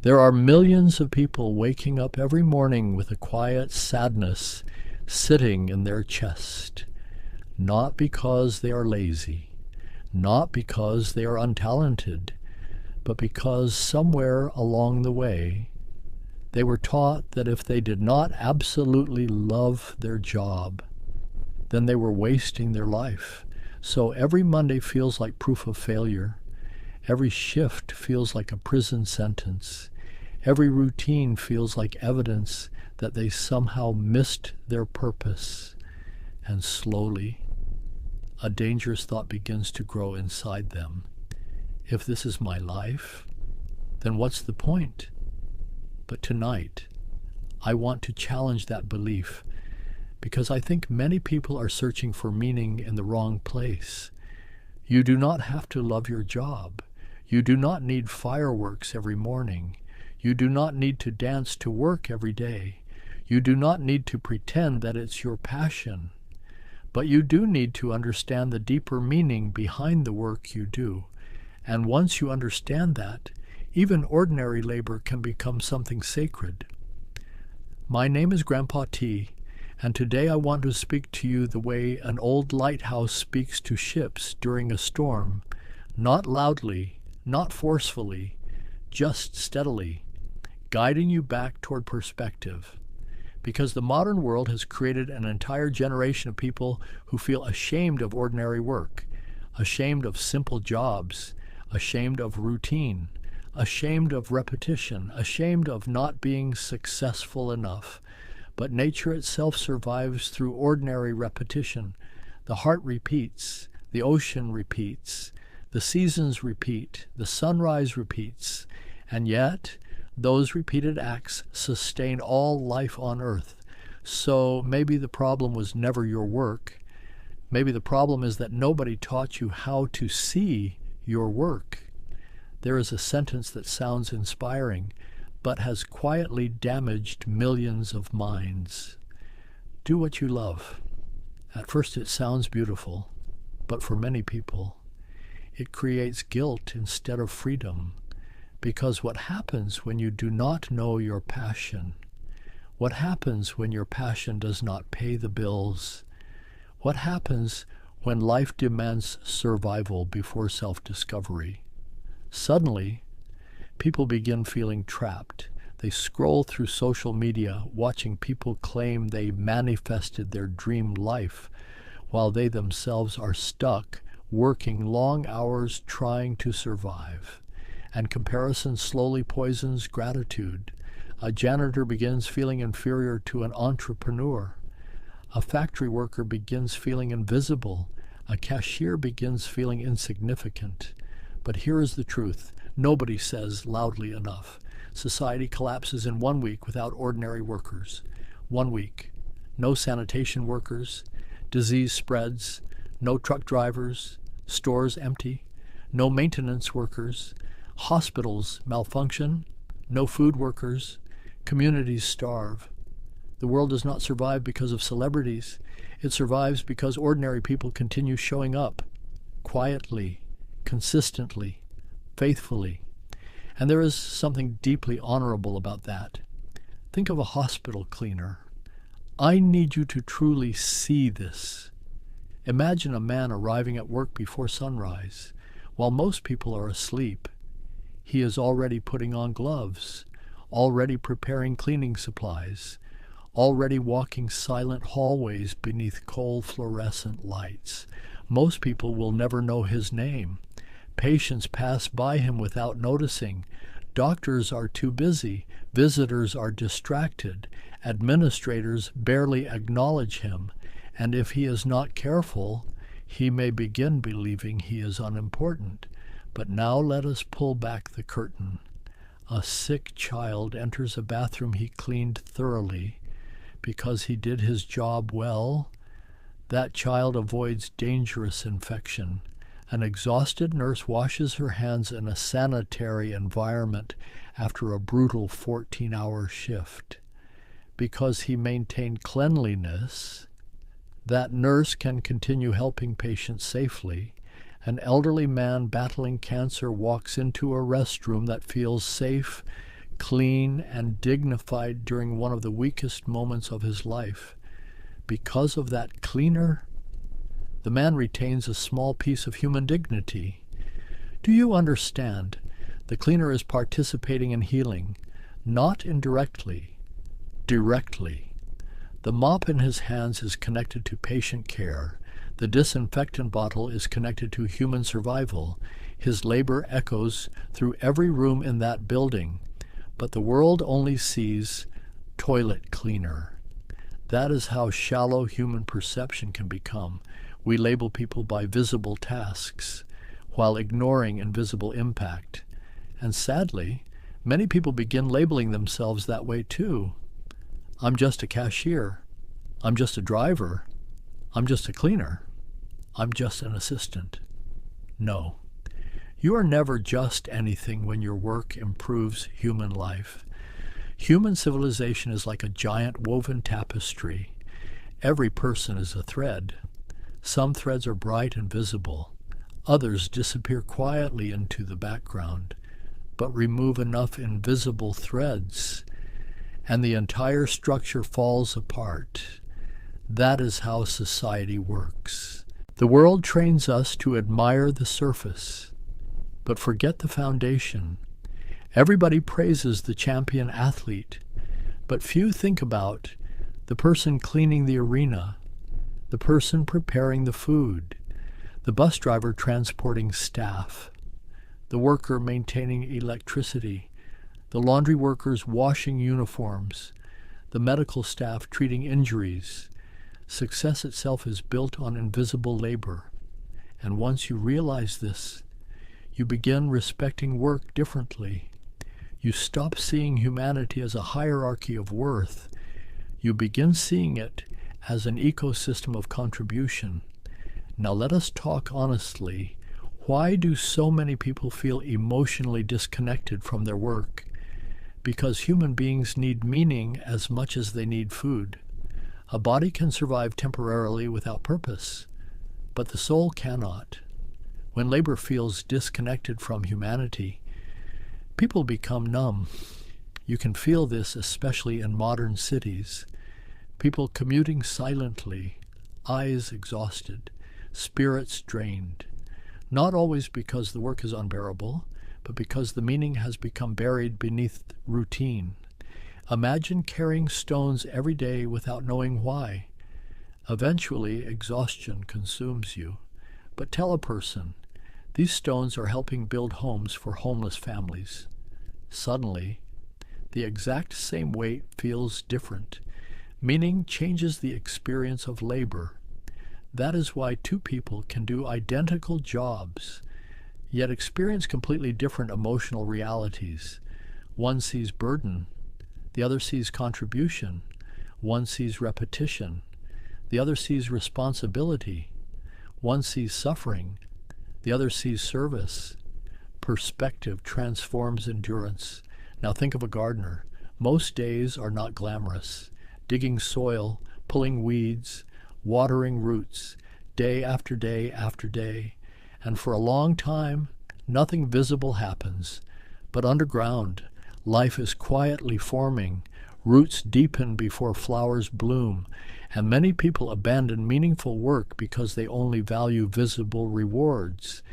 There are millions of people waking up every morning with a quiet sadness sitting in their chest, not because they are lazy, not because they are untalented, but because somewhere along the way they were taught that if they did not absolutely love their job, then they were wasting their life. So every Monday feels like proof of failure. Every shift feels like a prison sentence. Every routine feels like evidence that they somehow missed their purpose. And slowly, a dangerous thought begins to grow inside them. If this is my life, then what's the point? But tonight, I want to challenge that belief because I think many people are searching for meaning in the wrong place. You do not have to love your job. You do not need fireworks every morning. You do not need to dance to work every day. You do not need to pretend that it's your passion. But you do need to understand the deeper meaning behind the work you do. And once you understand that, even ordinary labor can become something sacred. My name is Grandpa T, and today I want to speak to you the way an old lighthouse speaks to ships during a storm, not loudly, not forcefully, just steadily, guiding you back toward perspective. Because the modern world has created an entire generation of people who feel ashamed of ordinary work, ashamed of simple jobs, ashamed of routine, ashamed of repetition, ashamed of not being successful enough. But nature itself survives through ordinary repetition. The heart repeats, the ocean repeats, the seasons repeat, the sunrise repeats, and yet those repeated acts sustain all life on earth. So maybe the problem was never your work. Maybe the problem is that nobody taught you how to see your work. There is a sentence that sounds inspiring, but has quietly damaged millions of minds. Do what you love. At first it sounds beautiful, but for many people, it creates guilt instead of freedom. Because what happens when you do not know your passion? What happens when your passion does not pay the bills? What happens when life demands survival before self-discovery? Suddenly, people begin feeling trapped. They scroll through social media, watching people claim they manifested their dream life, while they themselves are stuck, working long hours trying to survive. And comparison slowly poisons gratitude. A janitor begins feeling inferior to an entrepreneur. A factory worker begins feeling invisible. A cashier begins feeling insignificant. But here is the truth. Nobody says loudly enough. Society collapses in 1 week without ordinary workers. 1 week. No sanitation workers. Disease spreads. No truck drivers. Stores empty. No maintenance workers. Hospitals malfunction. No food workers. Communities starve. The world does not survive because of celebrities. It survives because ordinary people continue showing up quietly, consistently, faithfully. And there is something deeply honorable about that. Think of a hospital cleaner. I need you to truly see this. Imagine a man arriving at work before sunrise. While most people are asleep, he is already putting on gloves, already preparing cleaning supplies, already walking silent hallways beneath cold fluorescent lights. Most people will never know his name. Patients pass by him without noticing. Doctors are too busy. Visitors are distracted. Administrators barely acknowledge him. And if he is not careful, he may begin believing he is unimportant. But now let us pull back the curtain. A sick child enters a bathroom he cleaned thoroughly. Because he did his job well, that child avoids dangerous infection. An exhausted nurse washes her hands in a sanitary environment after a brutal 14-hour shift. Because he maintained cleanliness, that nurse can continue helping patients safely. An elderly man battling cancer walks into a restroom that feels safe, clean, and dignified during one of the weakest moments of his life. Because of that cleaner, the man retains a small piece of human dignity. Do you understand? The cleaner is participating in healing, not indirectly, directly. The mop in his hands is connected to patient care. The disinfectant bottle is connected to human survival. His labor echoes through every room in that building, but the world only sees toilet cleaner. That is how shallow human perception can become. We label people by visible tasks, while ignoring invisible impact. And sadly, many people begin labeling themselves that way too. I'm just a cashier. I'm just a driver. I'm just a cleaner. I'm just an assistant. No. You are never just anything when your work improves human life. Human civilization is like a giant woven tapestry. Every person is a thread. Some threads are bright and visible. Others disappear quietly into the background, but remove enough invisible threads, and the entire structure falls apart. That is how society works. The world trains us to admire the surface, but forget the foundation. Everybody praises the champion athlete, but few think about the person cleaning the arena, the person preparing the food, the bus driver transporting staff, the worker maintaining electricity, the laundry workers washing uniforms, the medical staff treating injuries. Success itself is built on invisible labor, and once you realize this, you begin respecting work differently. You stop seeing humanity as a hierarchy of worth. You begin seeing it as an ecosystem of contribution. Now let us talk honestly. Why do so many people feel emotionally disconnected from their work? Because human beings need meaning as much as they need food. A body can survive temporarily without purpose, but the soul cannot. When labor feels disconnected from humanity, people become numb. You can feel this especially in modern cities. People commuting silently, eyes exhausted, spirits drained. Not always because the work is unbearable, but because the meaning has become buried beneath routine. Imagine carrying stones every day without knowing why. Eventually, exhaustion consumes you. But tell a person, these stones are helping build homes for homeless families. Suddenly, the exact same weight feels different. Meaning changes the experience of labor. That is why two people can do identical jobs, yet experience completely different emotional realities. One sees burden, the other sees contribution. One sees repetition, the other sees responsibility. One sees suffering, the other sees service. Perspective transforms endurance. Now think of a gardener. Most days are not glamorous. Digging soil, pulling weeds, watering roots, day after day after day. And for a long time, nothing visible happens. But underground, life is quietly forming. Roots deepen before flowers bloom. And many people abandon meaningful work because they only value visible rewards.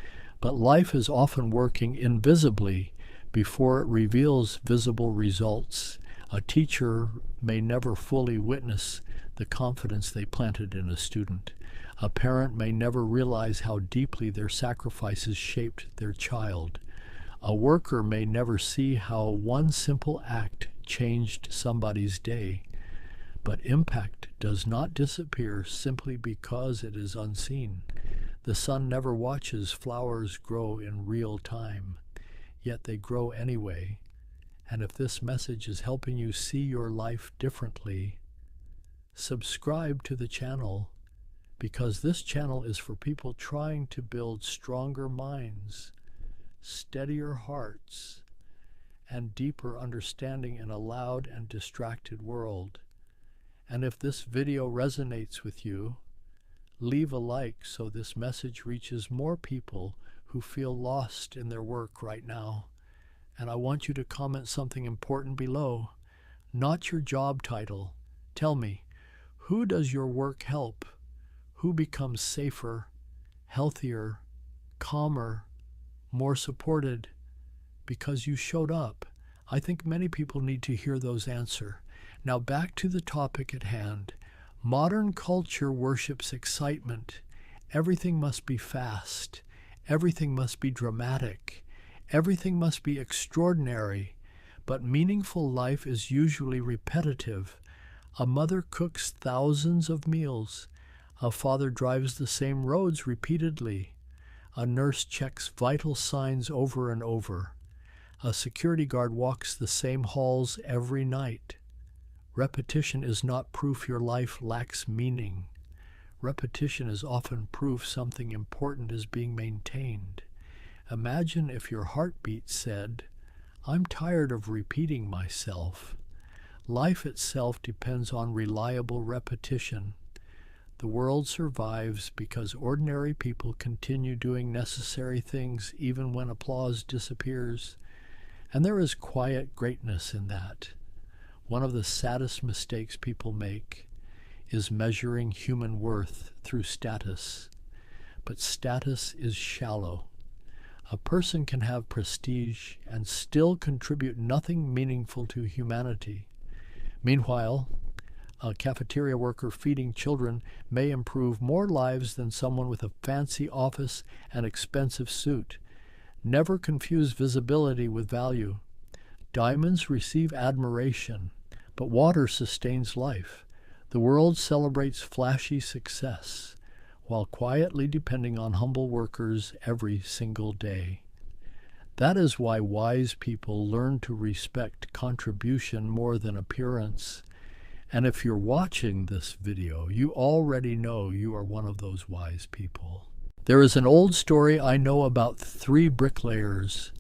But life is often working invisibly before it reveals visible results. A teacher may never fully witness the confidence they planted in a student. A parent may never realize how deeply their sacrifices shaped their child. A worker may never see how one simple act changed somebody's day. But impact does not disappear simply because it is unseen. The sun never watches flowers grow in real time, yet they grow anyway. And if this message is helping you see your life differently, subscribe to the channel, because this channel is for people trying to build stronger minds, steadier hearts, and deeper understanding in a loud and distracted world. And if this video resonates with you, leave a like so this message reaches more people who feel lost in their work right now. And I want you to comment something important below, not your job title. Tell me, who does your work help? Who becomes safer, healthier, calmer, more supported because you showed up? I think many people need to hear those answers. Now back to the topic at hand. Modern culture worships excitement. Everything must be fast. Everything must be dramatic. Everything must be extraordinary. But meaningful life is usually repetitive. A mother cooks thousands of meals. A father drives the same roads repeatedly. A nurse checks vital signs over and over. A security guard walks the same halls every night. Repetition is not proof your life lacks meaning. Repetition is often proof something important is being maintained. Imagine if your heartbeat said, "I'm tired of repeating myself." Life itself depends on reliable repetition. The world survives because ordinary people continue doing necessary things even when applause disappears. And there is quiet greatness in that. One of the saddest mistakes people make is measuring human worth through status. But status is shallow. A person can have prestige and still contribute nothing meaningful to humanity. Meanwhile, a cafeteria worker feeding children may improve more lives than someone with a fancy office and expensive suit. Never confuse visibility with value. Diamonds receive admiration, but water sustains life. The world celebrates flashy success, while quietly depending on humble workers every single day. That is why wise people learn to respect contribution more than appearance. And if you're watching this video, you already know you are one of those wise people. There is an old story I know about 3 bricklayers.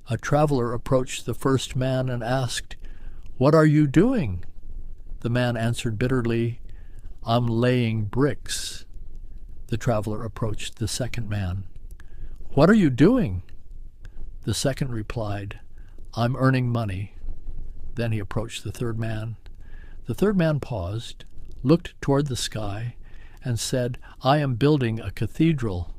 A traveler approached the first man and asked, "What are you doing?" The man answered bitterly, "I'm laying bricks." The traveler approached the second man. "What are you doing?" The second replied, "I'm earning money." Then he approached the third man. The third man paused, looked toward the sky, and said, "I am building a cathedral."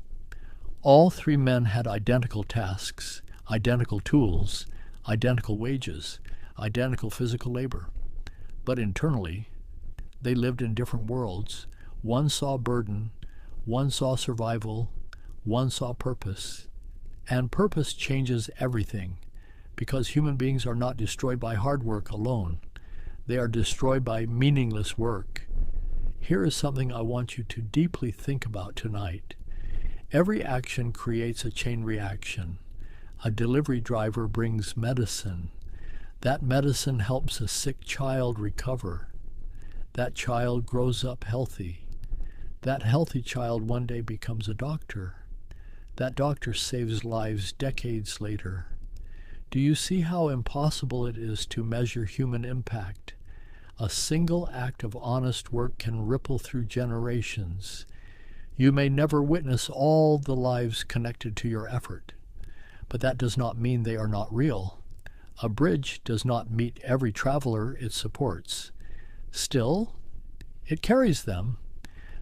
All 3 men had identical tasks, identical tools, identical wages, identical physical labor. But internally, they lived in different worlds. One saw burden, one saw survival, one saw purpose. And purpose changes everything, because human beings are not destroyed by hard work alone. They are destroyed by meaningless work. Here is something I want you to deeply think about tonight. Every action creates a chain reaction. A delivery driver brings medicine. That medicine helps a sick child recover. That child grows up healthy. That healthy child one day becomes a doctor. That doctor saves lives decades later. Do you see how impossible it is to measure human impact? A single act of honest work can ripple through generations. You may never witness all the lives connected to your effort, but that does not mean they are not real. A bridge does not meet every traveler it supports. Still, it carries them.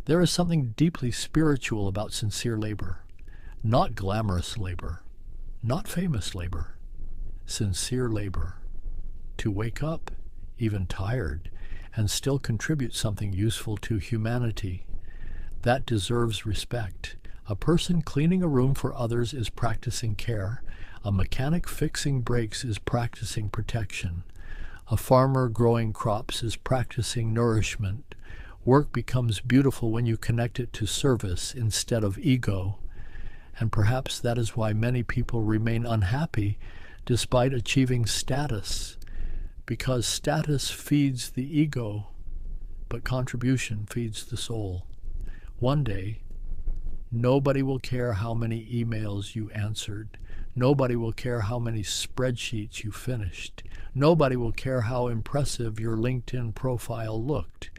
There is something deeply spiritual about sincere labor. Not glamorous labor, not famous labor. Sincere labor. To wake up, even tired, and still contribute something useful to humanity. That deserves respect. A person cleaning a room for others is practicing care. A mechanic fixing brakes is practicing protection. A farmer growing crops is practicing nourishment. Work becomes beautiful when you connect it to service instead of ego. And perhaps that is why many people remain unhappy despite achieving status. Because status feeds the ego, but contribution feeds the soul. One day, nobody will care how many emails you answered. Nobody will care how many spreadsheets you finished. Nobody will care how impressive your LinkedIn profile looked.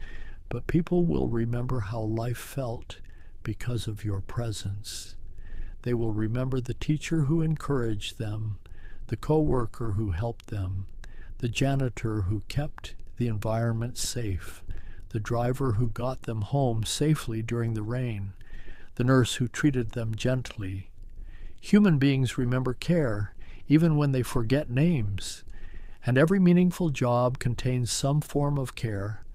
But people will remember how life felt because of your presence. They will remember the teacher who encouraged them, the co-worker who helped them, the janitor who kept the environment safe, the driver who got them home safely during the rain, the nurse who treated them gently. Human beings remember care, even when they forget names, and every meaningful job contains some form of care.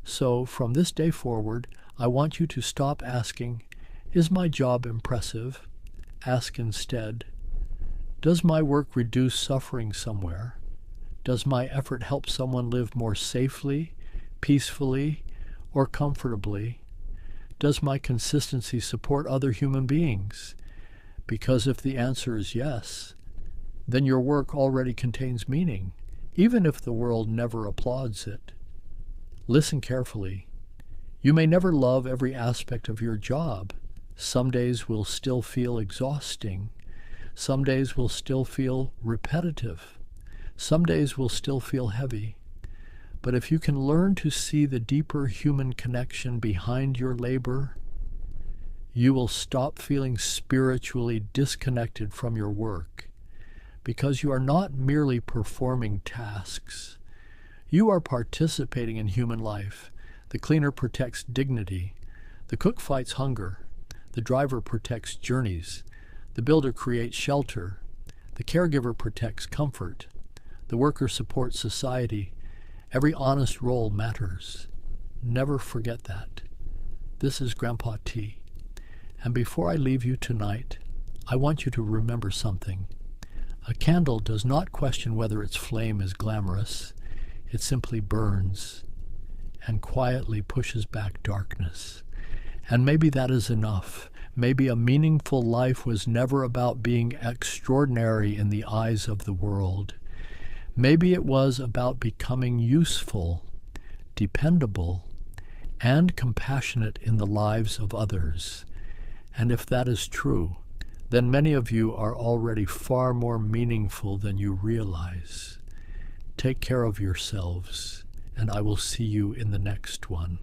So, from this day forward, I want you to stop asking, "Is my job impressive?" Ask instead, "Does my work reduce suffering somewhere? Does my effort help someone live more safely, peacefully, or comfortably? Does my consistency support other human beings?" Because if the answer is yes, then your work already contains meaning, even if the world never applauds it. Listen carefully. You may never love every aspect of your job. Some days will still feel exhausting. Some days will still feel repetitive. Some days will still feel heavy. But if you can learn to see the deeper human connection behind your labor, you will stop feeling spiritually disconnected from your work, because you are not merely performing tasks. You are participating in human life. The cleaner protects dignity. The cook fights hunger. The driver protects journeys. The builder creates shelter. The caregiver protects comfort. The worker supports society. Every honest role matters. Never forget that. This is Grandpa T. And before I leave you tonight, I want you to remember something. A candle does not question whether its flame is glamorous. It simply burns and quietly pushes back darkness. And maybe that is enough. Maybe a meaningful life was never about being extraordinary in the eyes of the world. Maybe it was about becoming useful, dependable, and compassionate in the lives of others. And if that is true, then many of you are already far more meaningful than you realize. Take care of yourselves, and I will see you in the next one.